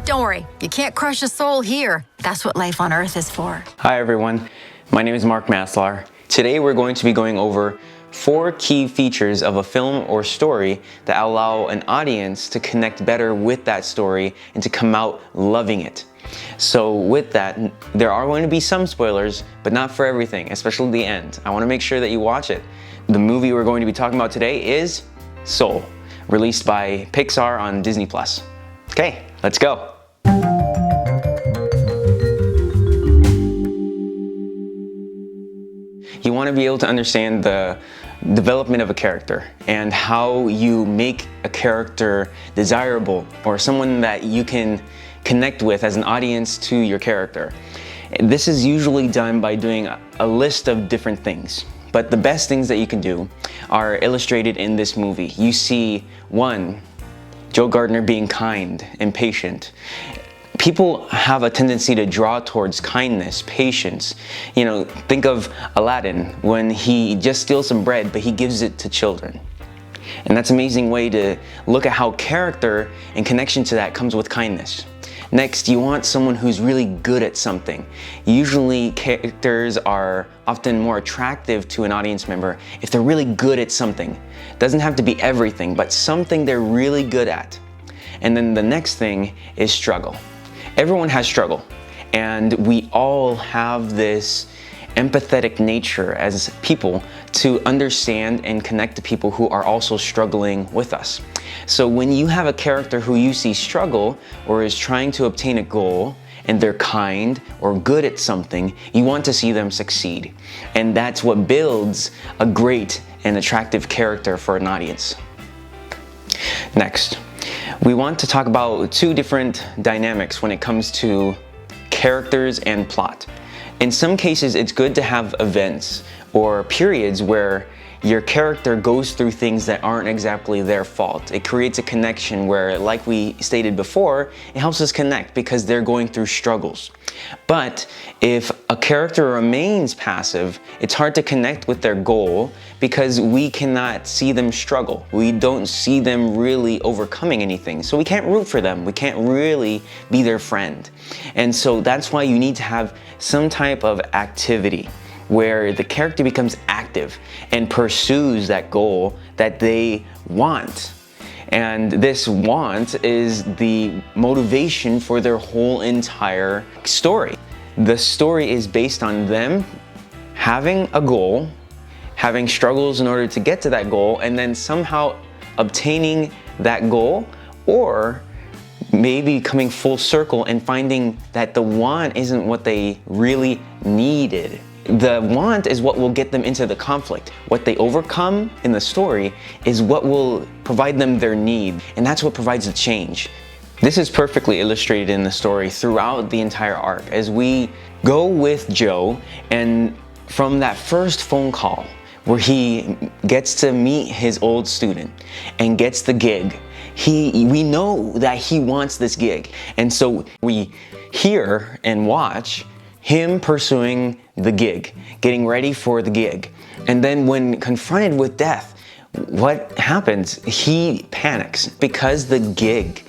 Don't worry, you can't crush a soul here. That's what life on Earth is for. Hi everyone, my name is Mark Maslar. Today we're going to be going over 4 key features of a film or story that allow an audience to connect better with that story and to come out loving it. So with that, there are going to be some spoilers, but not for everything, especially the end. I want to make sure that you watch it. The movie we're going to be talking about today is Soul, released by Pixar on Disney+. Okay, let's go. You want to be able to understand the development of a character and how you make a character desirable or someone that you can connect with as an audience to your character. This is usually done by doing a list of different things, but the best things that you can do are illustrated in this movie. You see, 1, Joe Gardner being kind and patient. People have a tendency to draw towards kindness, patience. You know, think of Aladdin when he just steals some bread, but he gives it to children. And that's an amazing way to look at how character and connection to that comes with kindness. Next, you want someone who's really good at something. Usually characters are often more attractive to an audience member if they're really good at something. It doesn't have to be everything, but something they're really good at. And then the next thing is struggle. Everyone has struggle, and we all have this empathetic nature as people to understand and connect to people who are also struggling with us. So when you have a character who you see struggle or is trying to obtain a goal, and they're kind or good at something, you want to see them succeed. And that's what builds a great and attractive character for an audience. Next, we want to talk about 2 different dynamics when it comes to characters and plot. In some cases, it's good to have events or periods where your character goes through things that aren't exactly their fault. It creates a connection where, like we stated before, it helps us connect because they're going through struggles. But if a character remains passive, it's hard to connect with their goal because we cannot see them struggle. We don't see them really overcoming anything. So we can't root for them. We can't really be their friend. And so that's why you need to have some type of activity where the character becomes active and pursues that goal that they want. And this want is the motivation for their whole entire story. The story is based on them having a goal, having struggles in order to get to that goal, and then somehow obtaining that goal, or maybe coming full circle and finding that the want isn't what they really needed. The want is what will get them into the conflict. What they overcome in the story is what will provide them their need, and that's what provides the change. This is perfectly illustrated in the story throughout the entire arc as we go with Joe, and from that first phone call where he gets to meet his old student and gets the gig, we know that he wants this gig, and so we hear and watch him pursuing the gig, getting ready for the gig. And then when confronted with death, what happens? He panics because the gig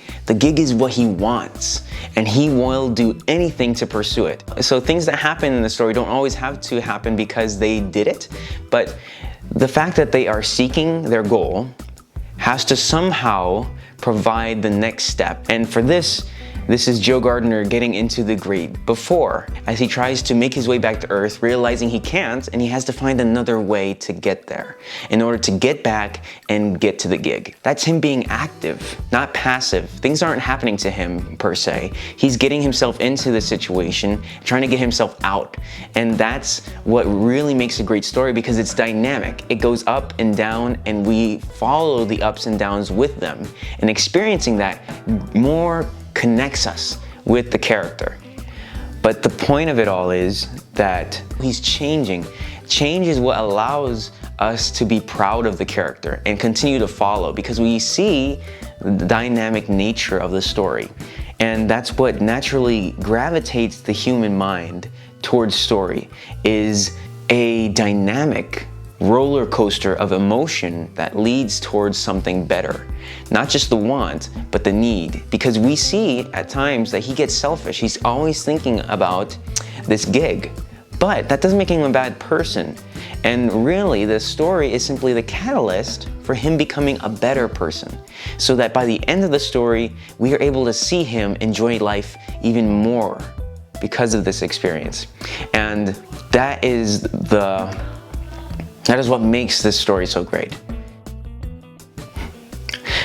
is what he wants, and he will do anything to pursue it. So things that happen in the story don't always have to happen because they did it, but the fact that they are seeking their goal has to somehow provide the next step. And for this is Joe Gardner getting into the grade before, as he tries to make his way back to Earth, realizing he can't, and he has to find another way to get there in order to get back and get to the gig. That's him being active, not passive. Things aren't happening to him per se. He's getting himself into the situation, trying to get himself out. And that's what really makes a great story, because it's dynamic. It goes up and down, and we follow the ups and downs with them. And experiencing that more connects us with the character. But the point of it all is that he's changing. Change is what allows us to be proud of the character and continue to follow, because we see the dynamic nature of the story. And that's what naturally gravitates the human mind towards story, is a dynamic roller coaster of emotion that leads towards something better. Not just the want, but the need. Because we see at times that he gets selfish. He's always thinking about this gig. But that doesn't make him a bad person. And really, the story is simply the catalyst for him becoming a better person. So that by the end of the story, we are able to see him enjoy life even more because of this experience. And that is what makes this story so great.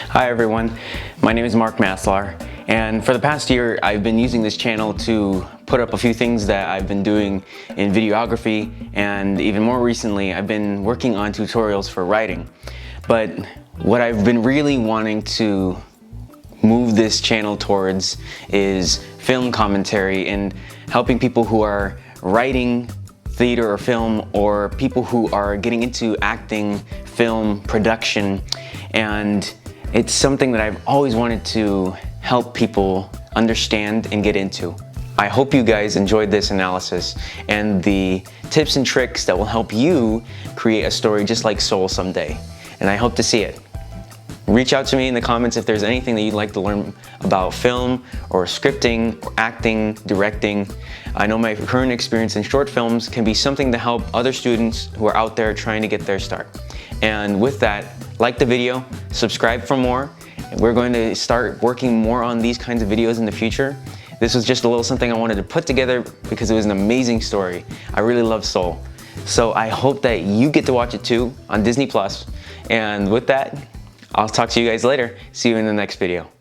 Hi everyone, my name is Mark Maslar, and for the past year I've been using this channel to put up a few things that I've been doing in videography, and even more recently I've been working on tutorials for writing. But what I've been really wanting to move this channel towards is film commentary and helping people who are writing theater or film, or people who are getting into acting, film, production. And it's something that I've always wanted to help people understand and get into. I hope you guys enjoyed this analysis and the tips and tricks that will help you create a story just like Soul someday. And I hope to see it. Reach out to me in the comments if there's anything that you'd like to learn about film or scripting or acting, directing. I know my current experience in short films can be something to help other students who are out there trying to get their start. And with that, like the video, subscribe for more. We're going to start working more on these kinds of videos in the future. This was just a little something I wanted to put together because it was an amazing story. I really love Soul. So I hope that you get to watch it too on Disney+. And with that, I'll talk to you guys later. See you in the next video.